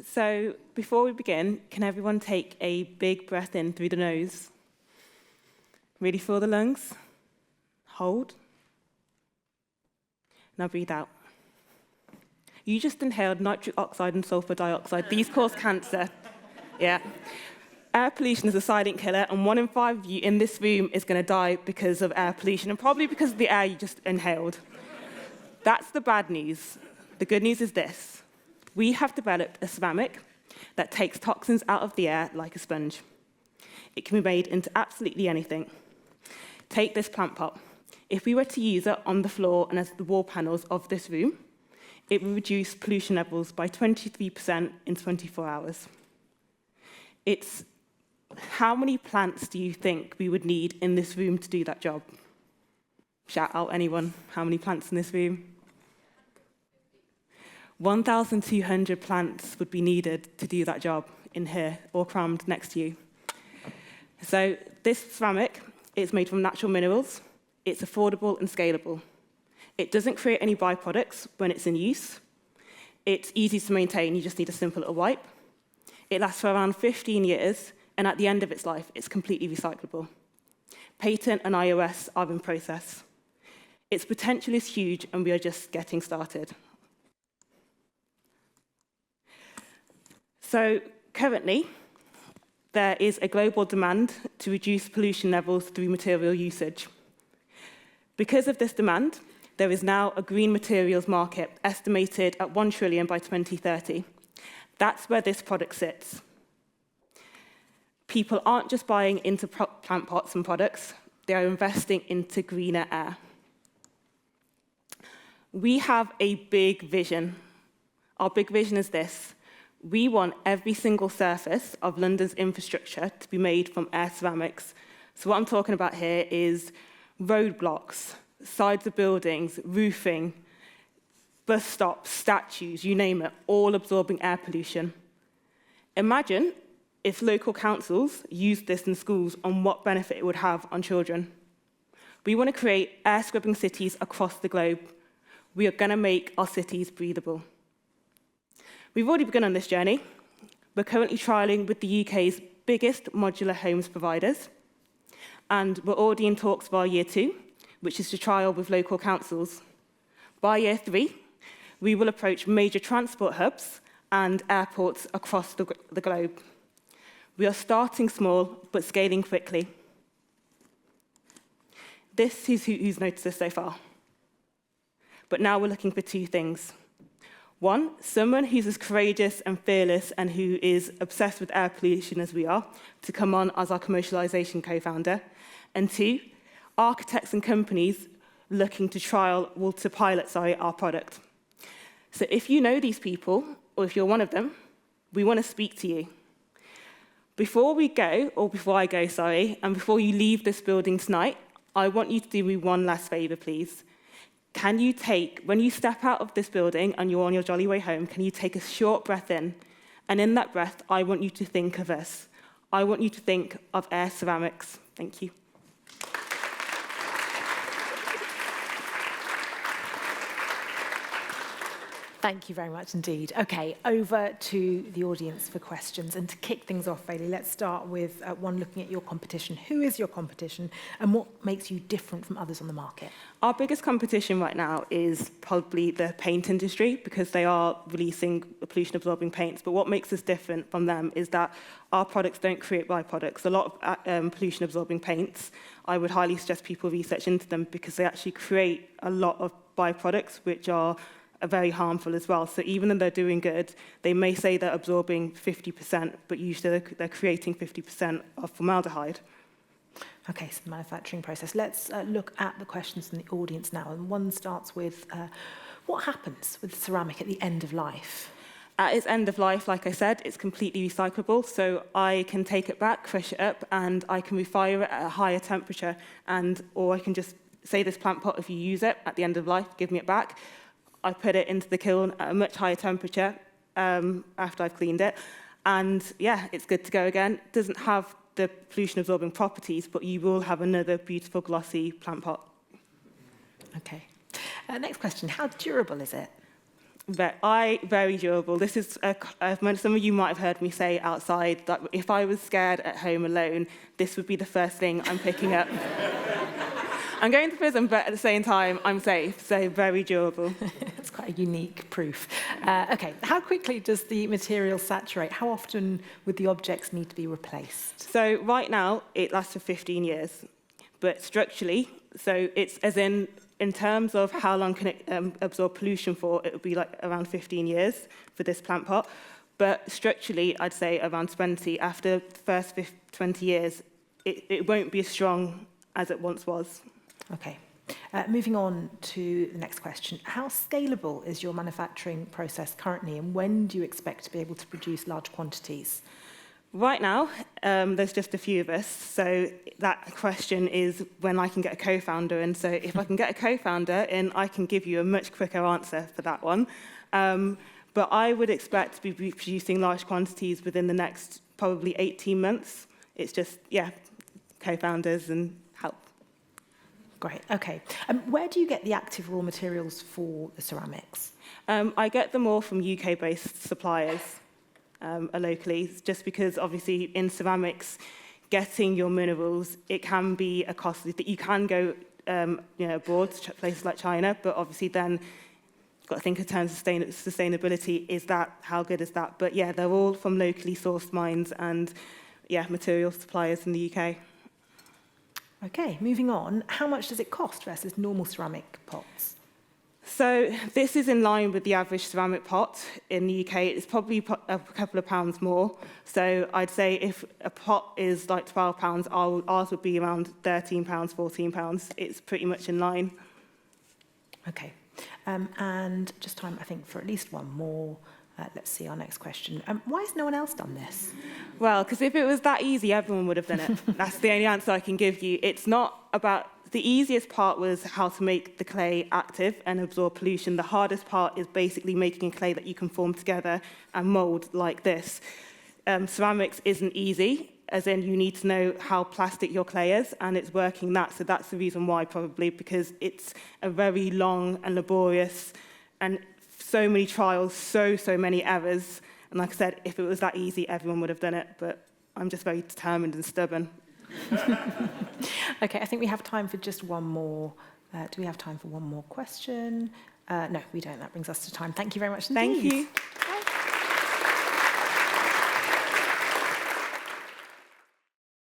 So before we begin, can everyone take a big breath in through the nose? Really fill the lungs. Hold. Now breathe out. You just inhaled nitric oxide and sulfur dioxide. These cause cancer. Yeah. Air pollution is a silent killer, and 1 in 5 of you in this room is going to die because of air pollution, and probably because of the air you just inhaled. That's the bad news. The good news is this. We have developed a ceramic that takes toxins out of the air like a sponge. It can be made into absolutely anything. Take this plant pot. If we were to use it on the floor and as the wall panels of this room, it would reduce pollution levels by 23% in 24 hours. How many plants do you think we would need in this room to do that job? Shout out anyone. How many plants in this room? 1,200 plants would be needed to do that job in here, all crammed next to you. So this ceramic is made from natural minerals. It's affordable and scalable. It doesn't create any byproducts when it's in use. It's easy to maintain. You just need a simple little wipe. It lasts for around 15 years, and at the end of its life, it's completely recyclable. Patent and iOS are in process. Its potential is huge, and we are just getting started. So currently, there is a global demand to reduce pollution levels through material usage. Because of this demand, there is now a green materials market estimated at 1 trillion by 2030. That's where this product sits. People aren't just buying into plant pots and products, they are investing into greener air. We have a big vision. Our big vision is this. We want every single surface of London's infrastructure to be made from air ceramics. So what I'm talking about here is roadblocks, sides of buildings, roofing, bus stops, statues, you name it, all absorbing air pollution. Imagine if local councils used this in schools and what benefit it would have on children. We want to create air-scrubbing cities across the globe. We are going to make our cities breathable. We've already begun on this journey. We're currently trialling with the UK's biggest modular homes providers, and we're already in talks for our year 2, which is to trial with local councils. By year 3, we will approach major transport hubs and airports across the globe. We are starting small, but scaling quickly. This is who's noticed this so far. But now we're looking for 2 things. 1, someone who's as courageous and fearless and who is obsessed with air pollution as we are, to come on as our commercialization co-founder. And 2, architects and companies looking to pilot our product. So if you know these people, or if you're one of them, we want to speak to you. Before I go, and before you leave this building tonight, I want you to do me one last favor, please. Can you when you step out of this building and you're on your jolly way home, can you take a short breath in? And in that breath, I want you to think of us. I want you to think of air ceramics. Thank you. Thank you very much indeed. Okay, over to the audience for questions. And to kick things off, Bailey, let's start with one looking at your competition. Who is your competition and what makes you different from others on the market? Our biggest competition right now is probably the paint industry because they are releasing pollution-absorbing paints. But what makes us different from them is that our products don't create byproducts. A lot of pollution-absorbing paints, I would highly suggest people research into them because they actually create a lot of byproducts which are very harmful as well. So even though they're doing good, they may say they're absorbing 50%, but usually they're creating 50% of formaldehyde. Okay, so the manufacturing process. Let's look at the questions from the audience now. And one starts with, what happens with ceramic at the end of life? At its end of life, like I said, it's completely recyclable. So I can take it back, crush it up, and I can refire it at a higher temperature. Or I can just say this plant pot, if you use it at the end of life, give me it back. I put it into the kiln at a much higher temperature after I've cleaned it. And yeah, it's good to go again. It doesn't have the pollution-absorbing properties, but you will have another beautiful, glossy plant pot. Okay. Next question, how durable is it? Very durable. This is, some of you might have heard me say outside that if I was scared at home alone, this would be the first thing I'm picking up. I'm going to prison, but at the same time, I'm safe, so very durable. It's quite a unique proof. Okay, how quickly does the material saturate? How often would the objects need to be replaced? So right now, it lasts for 15 years, but structurally, so it's as in terms of how long can it absorb pollution for, it would be like around 15 years for this plant pot. But structurally, I'd say around 20. After the first 20 years, it won't be as strong as it once was. Okay. Moving on to the next question. How scalable is your manufacturing process currently, and when do you expect to be able to produce large quantities? Right now, there's just a few of us, so that question is when I can get a co-founder, and so if I can get a co-founder in, I can give you a much quicker answer for that one. But I would expect to be producing large quantities within the next probably 18 months. It's just, co-founders and help. Great, okay. Where do you get the active raw materials for the ceramics? I get them all from UK-based suppliers locally, just because obviously in ceramics, getting your minerals, it can be a costly that you can go abroad to places like China, but obviously then you've got to think in terms of sustainability. How good is that? But yeah, they're all from locally sourced mines and material suppliers in the UK. Okay, moving on. How much does it cost versus normal ceramic pots? So this is in line with the average ceramic pot in the UK. It's probably a couple of pounds more. So I'd say if a pot is like £12, ours would be around £13, £14. It's pretty much in line. Okay. And just time, I think, for at least one more. Let's see our next question. Why has no one else done this? Well, because if it was that easy, everyone would have done it. That's the only answer I can give you. It's not about... The easiest part was how to make the clay active and absorb pollution. The hardest part is basically making a clay that you can form together and mould like this. Ceramics isn't easy, as in you need to know how plastic your clay is, and it's working that. So that's the reason why, probably, because it's a very long and laborious and so many trials, so many errors. And like I said, if it was that easy, everyone would have done it. But I'm just very determined and stubborn. Okay, I think we have time for just one more. Do we have time for one more question? No, we don't. That brings us to time. Thank you very much indeed. Thank you.